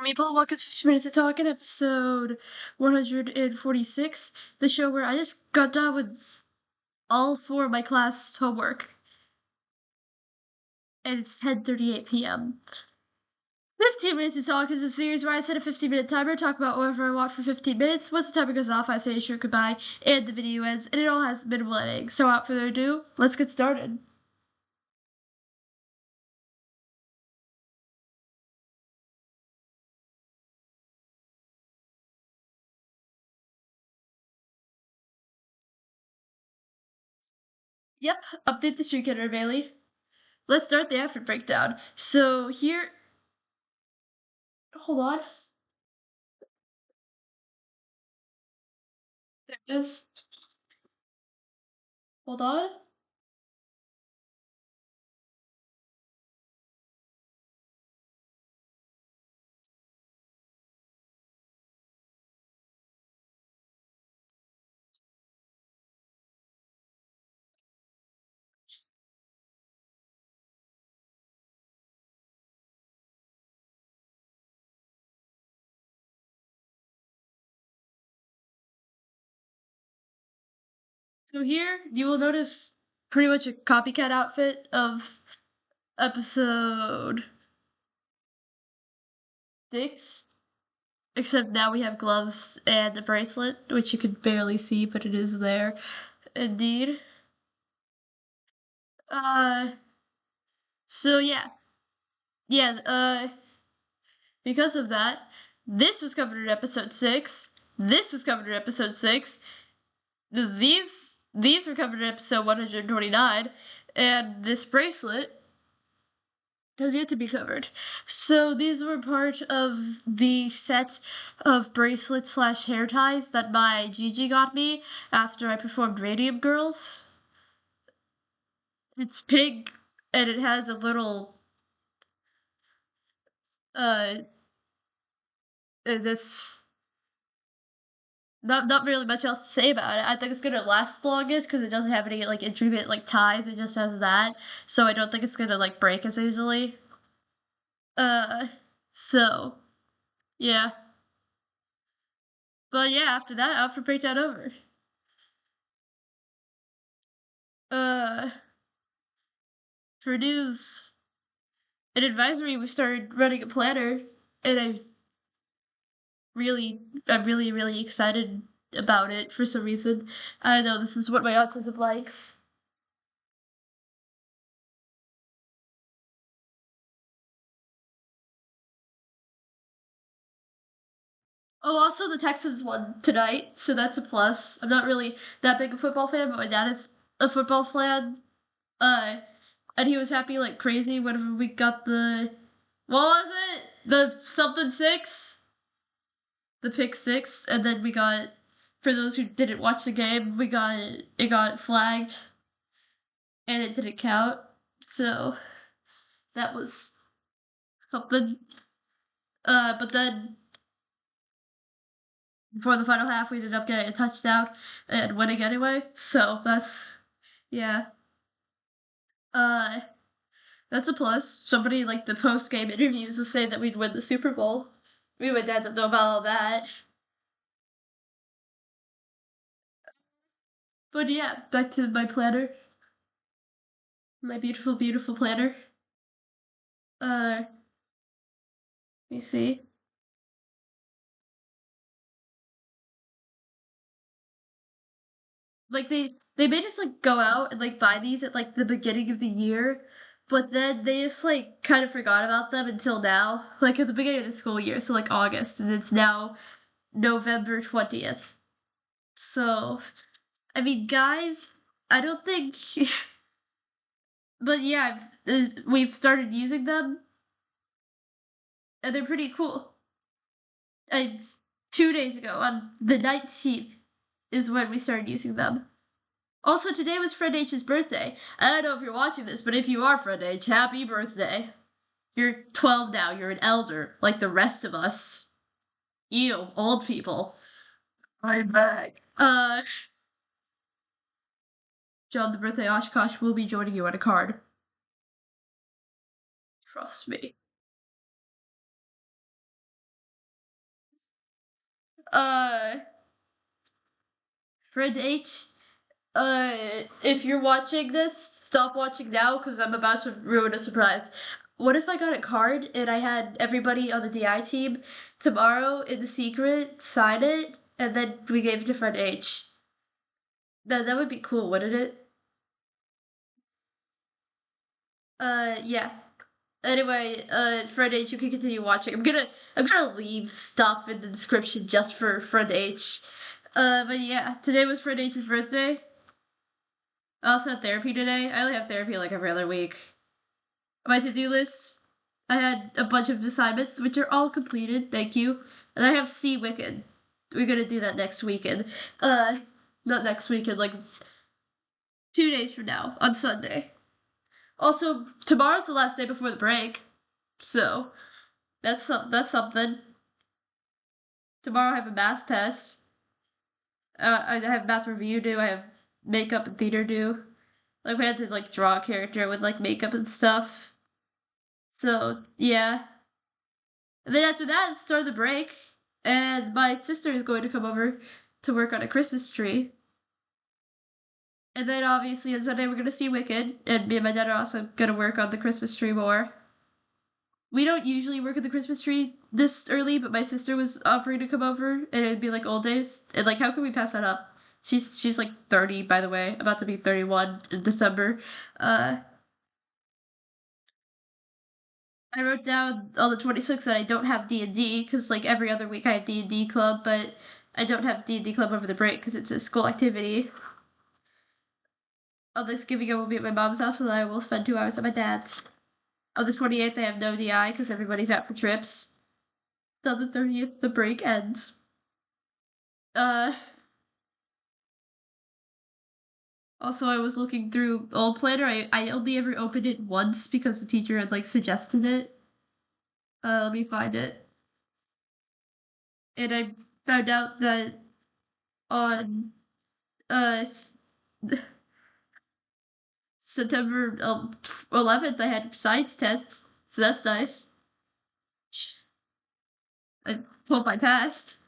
people. Welcome to 50 Minutes of Talkin, episode 146, the show where I just got done with all 4 of my class homework. And it's 10:38 p.m. 15 Minutes of Talk is a series where I set a 15-minute timer, talk about whatever I want for 15 minutes. Once the timer goes off, I say a short goodbye, and the video ends, and it all has minimal editing. So without further ado, let's get started. Yep, update the street getter, Bailey. Let's start the effort breakdown. So here, hold on. There it is. Hold on. So here you will notice pretty much a copycat outfit of episode 6, except now we have gloves and a bracelet, which you could barely see, but it is there. Indeed. Uh, so yeah. Yeah, because of that, this was covered in episode 6, this was covered in episode 6, these were covered in episode 129, and this bracelet has yet to be covered. So these were part of the set of bracelets slash hair ties that my Gigi got me after I performed Radium Girls. It's pink and it has a little uh that's not really much else to say about it. I think it's gonna last the longest because it doesn't have any like intricate like ties, it just has that. So I don't think it's gonna like break as easily. Uh so yeah. But yeah, after that, outfit breakdown over. Uh, for news and advisory, we started running a planner, and I'm really excited about it for some reason. I know this is what my autism likes. Oh, also the Texans won tonight, so that's a plus. I'm not really that big a football fan, but my dad is a football fan. Uh, and he was happy like crazy whenever we got the what was it? The something six? The pick six, and then we got for those who didn't watch the game, it got flagged and it didn't count. So that was something. But then before the final half, we ended up getting a touchdown and winning anyway. So that's yeah. Uh, that's a plus. Somebody like the post game interviews was saying that we'd win the Super Bowl. Me and my dad don't know about all that. But yeah, back to my planner. My beautiful planner. Let me see. Like they made us like go out and like buy these at like the beginning of the year, but then they just like kind of forgot about them until now, like at the beginning of the school year, so like August, and it's now November 20th. So, I mean, guys, I don't think, but yeah, we've started using them, and they're pretty cool. And 2 days ago, on the 19th, is when we started using them. Also, today was Fred H's birthday. I don't know if you're watching this, but if you are Fred H, happy birthday. You're 12 now, you're an elder, like the rest of us. You, old people. I'm back. John the birthday Oshkosh will be joining you on a card. Trust me. Uh, Friend H, if you're watching this, stop watching now because I'm about to ruin a surprise. What if I got a card and I had everybody on the DI team tomorrow in secret sign it and then we gave it to Friend H? That would be cool, wouldn't it? Yeah. Anyway, Friend H, you can continue watching. I'm gonna leave stuff in the description just for Friend H. But yeah, today was Friend H's birthday. I also had therapy today. I only have therapy like every other week. My to-do list, I had a bunch of assignments, which are all completed, thank you. And I have C Wicked. We're gonna do that next weekend. Not next weekend, like 2 days from now, on Sunday. Also, tomorrow's the last day before the break, so that's something. Tomorrow I have a math test. I have math review due. I have makeup and theater due. Like we had to like draw a character with like makeup and stuff. So yeah. And then after that, start the break, and my sister is going to come over to work on a Christmas tree. And then obviously on Sunday we're gonna see Wicked, and me and my dad are also gonna work on the Christmas tree more. We don't usually work at the Christmas tree this early, but my sister was offering to come over, and it'd be like old days. And like, how can we pass that up? She's like 30, by the way, about to be 31 in December. Uh, I wrote down on the 26th that I don't have D&D because like every other week I have D&D club, but I don't have D&D club over the break because it's a school activity. On Thanksgiving I will be at my mom's house and then I will spend 2 hours at my dad's. On the 28th I have no DI because everybody's out for trips. On the 30th the break ends. Uh, Also I was looking through old planner. I only ever opened it once because the teacher had like suggested it. Let me find it. And I found out that on uh September 11th, I had science tests, so that's nice. I hope I passed.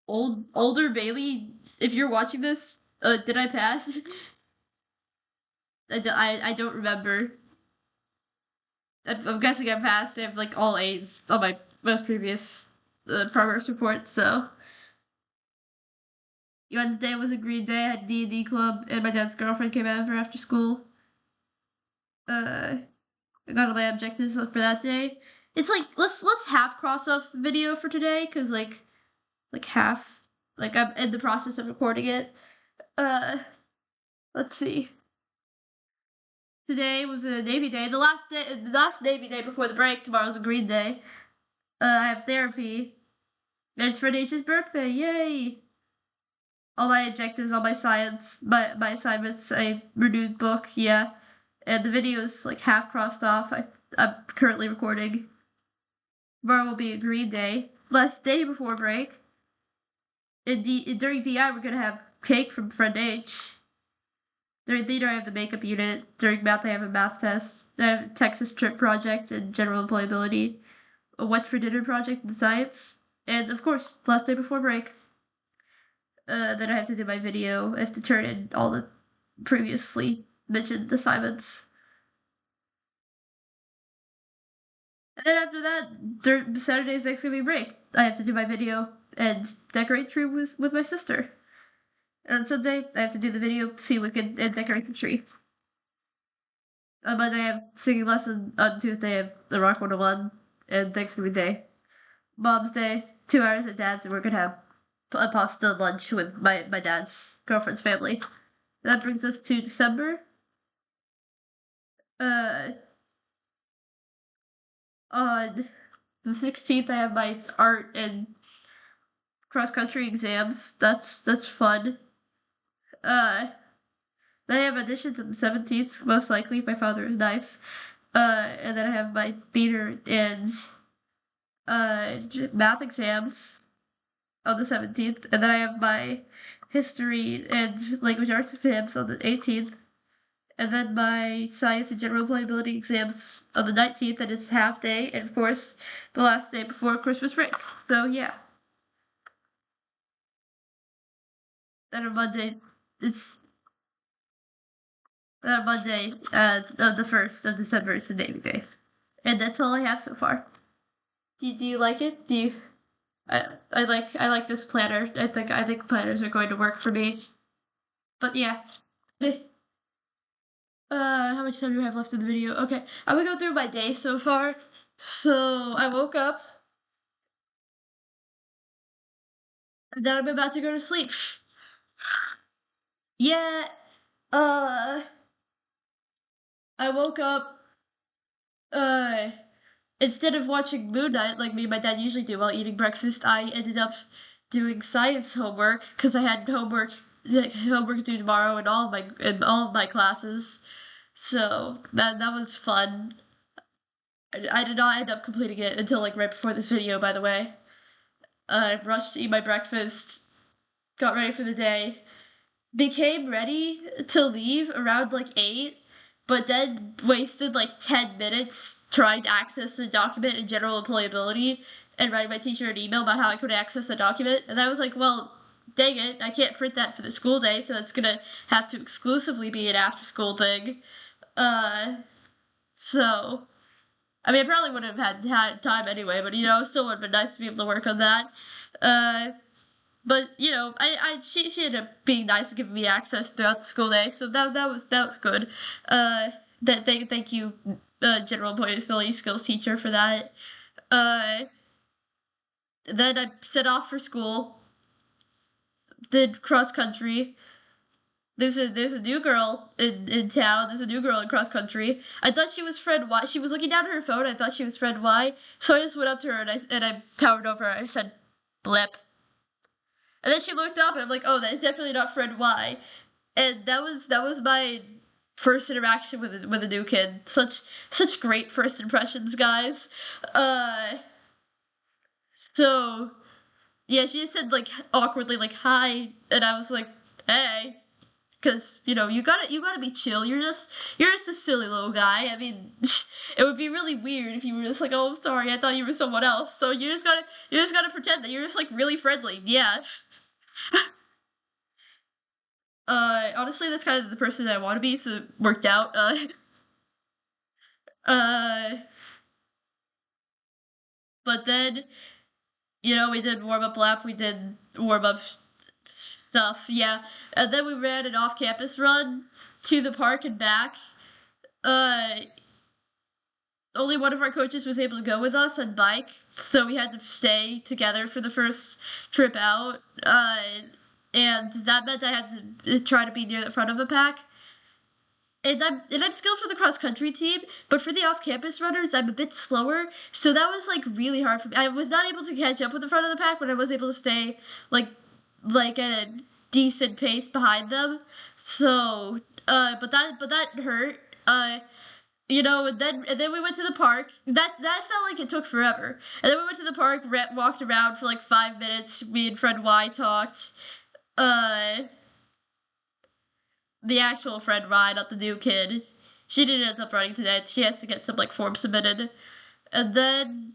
Older Bailey, if you're watching this, did I pass? I don't remember. I'm guessing I passed. I have like all A's on my most previous progress report, so. Wednesday was a green day. I had D&D club, and my dad's girlfriend came over after school. Uh, I got all my objectives for that day. It's like let's half cross off video for today because like half like I'm in the process of recording it. Uh, let's see. Today was a Navy day. The last Navy day before the break. Tomorrow's a green day. I have therapy, and it's for Nature's birthday. Yay! All my objectives, all my science, my assignments, a renewed book. Yeah, and the video is like half crossed off. I'm currently recording. Tomorrow will be a green day. Last day before break. During DI, we're gonna have cake from Friend H. During theater, I have the makeup unit. During math, I have a math test. I have a Texas trip project and general employability. A what's for dinner project in science. And of course, last day before break. Then I have to do my video. I have to turn in all the previously mentioned assignments. And then after that, Saturday's Thanksgiving break. I have to do my video and decorate tree with my sister. And on Sunday, I have to do the video, see Wicked, and decorate the tree. On Monday, I have singing lesson. On Tuesday, I have the Rock 101, and Thanksgiving Day. Mom's Day, 2 hours at Dad's, and we're gonna have a pasta lunch with my dad's girlfriend's family. That brings us to December. Uh, on the 16th, I have my art and cross country exams. That's fun. Uh, then I have auditions on the 17th, most likely if my father is nice. And then I have my theater and math exams on the 17th, and then I have my history and language arts exams on the 18th, and then my science and general employability exams on the 19th, and it's half day, and of course, the last day before Christmas break. So, yeah. And on Monday, it's Monday, of the 1st of December is the Navy Day. And that's all I have so far. Do you like it? I like this planner. I think planners are going to work for me. But yeah. How much time do we have left in the video? Okay, I'm gonna go through my day so far. So I woke up, and then I'm about to go to sleep. Yeah. Uh, I woke up. Uh, Instead of watching Moon Knight like me and my dad usually do while eating breakfast, I ended up doing science homework because I had homework due tomorrow in all of my classes. So that was fun. I did not end up completing it until like right before this video, by the way. I rushed to eat my breakfast, got ready for the day, became ready to leave around like 8, but then wasted like 10 minutes trying to access the document in general employability and writing my teacher an email about how I could access the document. And I was like, well, dang it, I can't print that for the school day, so it's gonna have to exclusively be an after school thing. Uh, so I mean, I probably wouldn't have had time anyway, but it still would have been nice to be able to work on that. Uh, but she ended up being nice and giving me access throughout the school day, so that was good. Thank you, general employability skills teacher for that. Uh, then I set off for school, did cross country. There's a new girl in town. There's a new girl in cross country. I thought she was friend Y. She was looking down at her phone. I thought she was friend Y. So I just went up to her and I towered over her. I said, "Blip." And then she looked up and I'm like, "Oh, that is definitely not friend Y." And that was my first interaction with a new kid. Such great first impressions, guys. Uh, so yeah, she just said like awkwardly like hi, and I was like, "Hey." Cause you gotta be chill. You're just a silly little guy. I mean, it would be really weird if you were just like, oh, I'm sorry, I thought you were someone else. So you just gotta pretend that you're just like really friendly. Yeah. Honestly, that's kind of the person that I want to be. So it worked out. Uh, but then we did warm up lap. We did warm up stuff. Yeah, and then we ran an off campus run to the park and back. Uh, Only one of our coaches was able to go with us on bike, so we had to stay together for the first trip out. And that meant I had to try to be near the front of the pack. And I'm skilled for the cross country team, but for the off campus runners, I'm a bit slower. So that was like really hard for me. I was not able to catch up with the front of the pack, but I was able to stay like at a decent pace behind them. So, but that hurt. And then we went to the park. That felt like it took forever. And then we went to the park, walked around for like 5 minutes. Me and friend Y talked. Uh, the actual friend Y, not the new kid. She didn't end up running today. She has to get some like form submitted. And then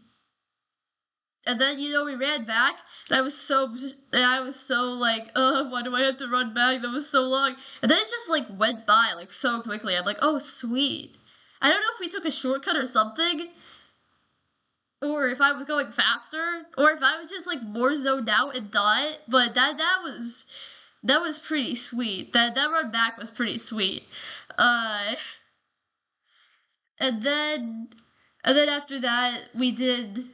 we ran back, and I was so like, why do I have to run back? That was so long. And then it just like went by like so quickly. I'm like, oh sweet. I don't know if we took a shortcut or something, or if I was going faster, or if I was just like more zoned out and thought. But that was pretty sweet. That run back was pretty sweet. Uh, and then after that we did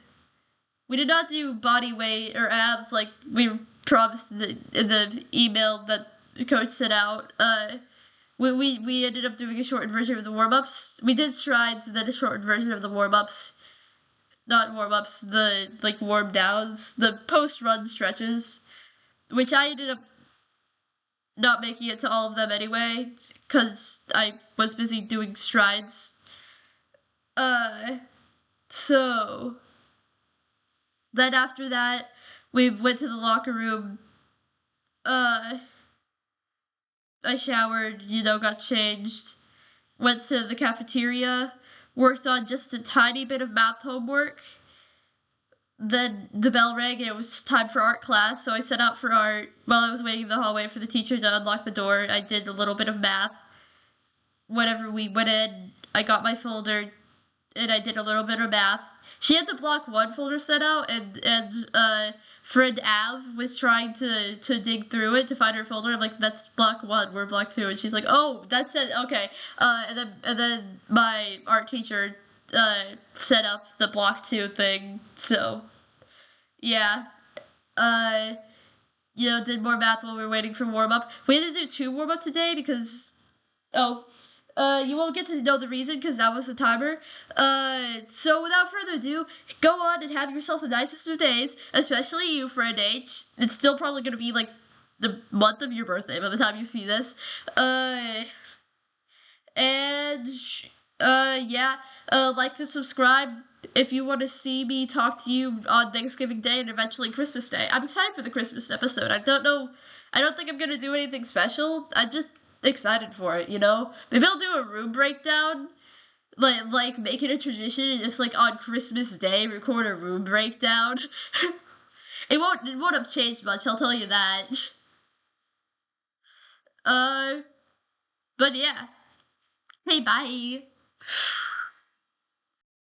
not do body weight or abs like we promised in the email that the coach sent out. We ended up doing a shortened version of the warm ups. We did strides and then a shortened version of the warm ups. Not warm ups, the like warm downs, the post run stretches, which I ended up not making it to all of them anyway, because I was busy doing strides. Uh, so then after that, we went to the locker room. Uh, I showered, got changed, went to the cafeteria, worked on just a tiny bit of math homework, then the bell rang and it was time for art class, so I set out for art. While I was waiting in the hallway for the teacher to unlock the door, I did a little bit of math. Whenever we went in, I got my folder and I did a little bit of math. She had the block one folder set out, and friend Av was trying to dig through it to find her folder. I'm like, that's block one, we're block two, and she's like, oh, that's it, okay. And then my art teacher set up the block two thing. So yeah, uh, did more math while we were waiting for warm up. We had to do two warm up today because oh, you won't get to know the reason because that was the timer. So without further ado, go on and have yourself the nicest of days, especially you, friend H. It's still probably gonna be like the month of your birthday by the time you see this. And yeah, like to subscribe if you want to see me talk to you on Thanksgiving Day and eventually Christmas Day. I'm excited for the Christmas episode. I don't know. I don't think I'm gonna do anything special. I'm just excited for it. Maybe I'll do a room breakdown. Like make it a tradition and just like on Christmas Day record a room breakdown. It won't have changed much, I'll tell you that. Uh but yeah. Hey, bye.